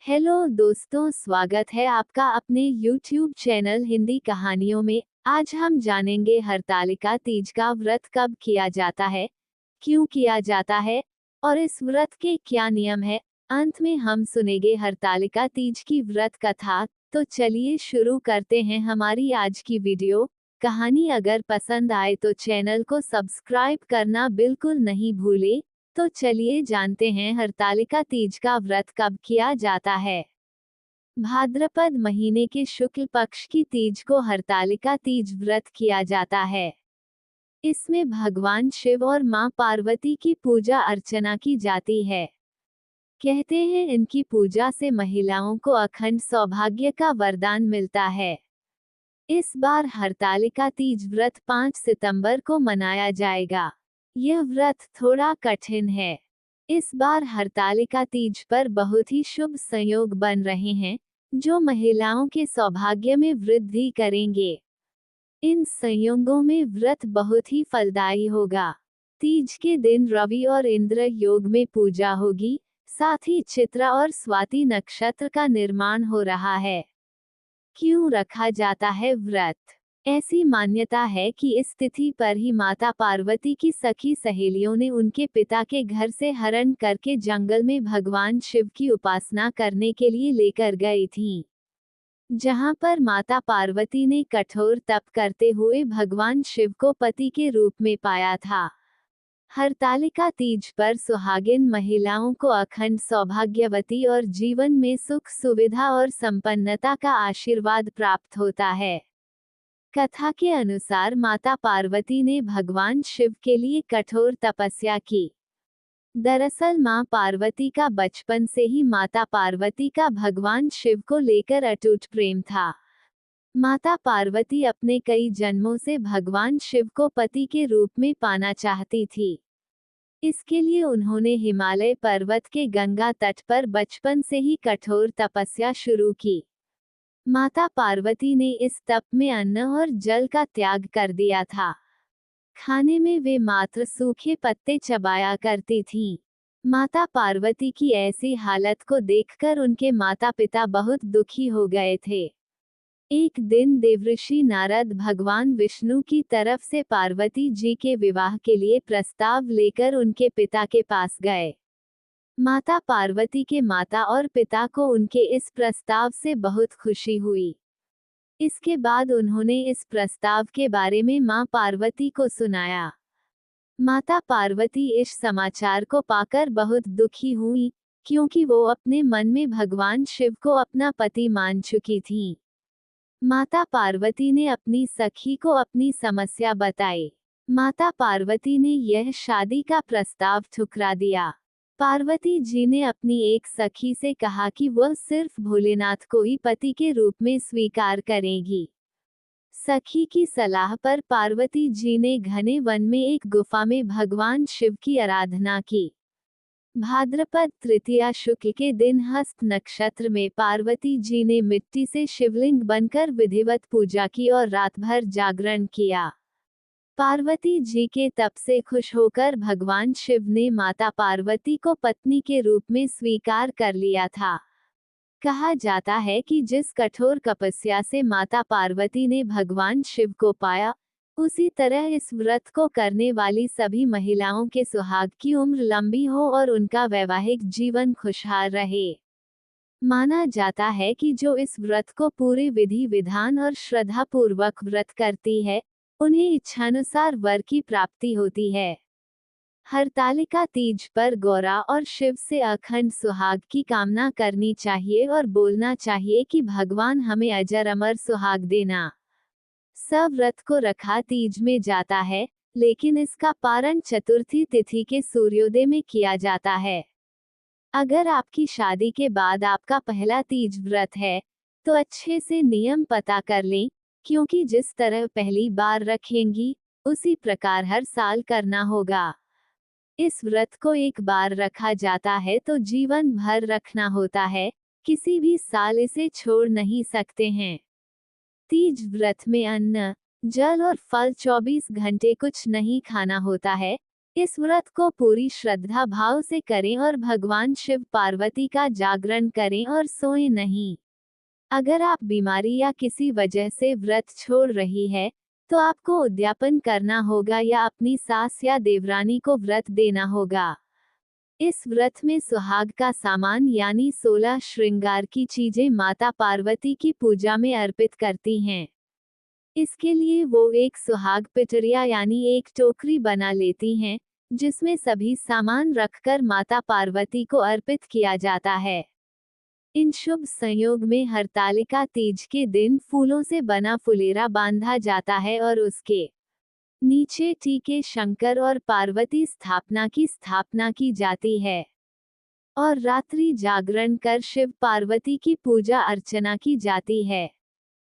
Hello दोस्तों, स्वागत है आपका अपने YouTube चैनल हिंदी कहानियों में। आज हम जानेंगे हरतालिका तीज का व्रत कब किया जाता है, क्यों किया जाता है और इस व्रत के क्या नियम है। अंत में हम सुनेंगे हरतालिका तीज की व्रत कथा। तो चलिए शुरू करते हैं हमारी आज की वीडियो। कहानी अगर पसंद आए तो चैनल को सब्सक्राइब करना बिल्कुल नहीं भूले। तो चलिए जानते हैं हरतालिका तीज का व्रत कब किया जाता है। भाद्रपद महीने के शुक्ल पक्ष की तीज को हरतालिका तीज व्रत किया जाता है। इसमें भगवान शिव और मां पार्वती की पूजा अर्चना की जाती है। कहते हैं इनकी पूजा से महिलाओं को अखंड सौभाग्य का वरदान मिलता है। इस बार हरतालिका तीज व्रत 5 सितंबर को मनाया जाएगा। यह व्रत थोड़ा कठिन है। इस बार हरतालिका तीज पर बहुत ही शुभ संयोग बन रहे हैं, जो महिलाओं के सौभाग्य में वृद्धि करेंगे। इन संयोगों में व्रत बहुत ही फलदायी होगा। तीज के दिन रवि और इंद्र योग में पूजा होगी, साथ ही चित्रा और स्वाति नक्षत्र का निर्माण हो रहा है। क्यों रखा जाता है व्रत? ऐसी मान्यता है कि इस तिथि पर ही माता पार्वती की सखी सहेलियों ने उनके पिता के घर से हरण करके जंगल में भगवान शिव की उपासना करने के लिए लेकर गई थीं, जहां पर माता पार्वती ने कठोर तप करते हुए भगवान शिव को पति के रूप में पाया था। हरतालिका तीज पर सुहागिन महिलाओं को अखंड सौभाग्यवती और जीवन में सुख सुविधा और संपन्नता का आशीर्वाद प्राप्त होता है। कथा के अनुसार माता पार्वती ने भगवान शिव के लिए कठोर तपस्या की। दरअसल मां पार्वती का बचपन से ही माता पार्वती का भगवान शिव को लेकर अटूट प्रेम था। माता पार्वती अपने कई जन्मों से भगवान शिव को पति के रूप में पाना चाहती थी। इसके लिए उन्होंने हिमालय पर्वत के गंगा तट पर बचपन से ही कठोर तपस्या शुरू की। माता पार्वती ने इस तप में अन्न और जल का त्याग कर दिया था। खाने में वे मात्र सूखे पत्ते चबाया करती थीं। माता पार्वती की ऐसी हालत को देखकर उनके माता पिता बहुत दुखी हो गए थे। एक दिन देवऋषि नारद भगवान विष्णु की तरफ से पार्वती जी के विवाह के लिए प्रस्ताव लेकर उनके पिता के पास गए। माता पार्वती के माता और पिता को उनके इस प्रस्ताव से बहुत खुशी हुई। इसके बाद उन्होंने इस प्रस्ताव के बारे में मां पार्वती को सुनाया। माता पार्वती इस समाचार को पाकर बहुत दुखी हुई, क्योंकि वो अपने मन में भगवान शिव को अपना पति मान चुकी थीं। माता पार्वती ने अपनी सखी को अपनी समस्या बताई। माता पार्वती ने यह शादी का प्रस्ताव ठुकरा दिया। पार्वती जी ने अपनी एक सखी से कहा कि वह सिर्फ भोलेनाथ को ही पति के रूप में स्वीकार करेगी। सखी की सलाह पर पार्वती जी ने घने वन में एक गुफा में भगवान शिव की आराधना की। भाद्रपद तृतीया शुक्ल के दिन हस्त नक्षत्र में पार्वती जी ने मिट्टी से शिवलिंग बनकर विधिवत पूजा की और रात भर जागरण किया। पार्वती जी के तप से खुश होकर भगवान शिव ने माता पार्वती को पत्नी के रूप में स्वीकार कर लिया था। कहा जाता है कि जिस कठोर तपस्या से माता पार्वती ने भगवान शिव को पाया, उसी तरह इस व्रत को करने वाली सभी महिलाओं के सुहाग की उम्र लंबी हो और उनका वैवाहिक जीवन खुशहाल रहे। माना जाता है कि जो इस व्रत को पूरे विधि विधान और श्रद्धा पूर्वक व्रत करती है, उन्हें इच्छानुसार वर की प्राप्ति होती है। हरतालिका तीज पर गौरा और शिव से अखंड सुहाग की कामना करनी चाहिए और बोलना चाहिए कि भगवान हमें अजर अमर सुहाग देना। सब व्रत को रखा तीज में जाता है, लेकिन इसका पारण चतुर्थी तिथि के सूर्योदय में किया जाता है। अगर आपकी शादी के बाद आपका पहला तीज व्रत है, तो अच्छे से नियम पता कर लें, क्योंकि जिस तरह पहली बार रखेंगी, उसी प्रकार हर साल करना होगा। इस व्रत को एक बार रखा जाता है तो जीवन भर रखना होता है, किसी भी साल इसे छोड़ नहीं सकते हैं। तीज व्रत में अन्न, जल और फल 24 घंटे कुछ नहीं खाना होता है, इस व्रत को पूरी श्रद्धा भाव से करें और भगवान शिव पार्वती का जागरण करें और सोएं नहीं। अगर आप बीमारी या किसी वजह से व्रत छोड़ रही है, तो आपको उद्यापन करना होगा या अपनी सास या देवरानी को व्रत देना होगा। इस व्रत में सुहाग का सामान यानी 16 श्रृंगार की चीजें माता पार्वती की पूजा में अर्पित करती हैं। इसके लिए वो एक सुहाग पिटरिया यानी एक टोकरी बना लेती हैं, जिसमें सभी सामान रखकर माता पार्वती को अर्पित किया जाता है। इन शुभ संयोग में हरतालिका तीज के दिन फूलों से बना फुलेरा बांधा जाता है और उसके नीचे टीके शंकर और पार्वती स्थापना की स्थापना की जाती है और रात्रि जागरण कर शिव पार्वती की पूजा अर्चना की जाती है।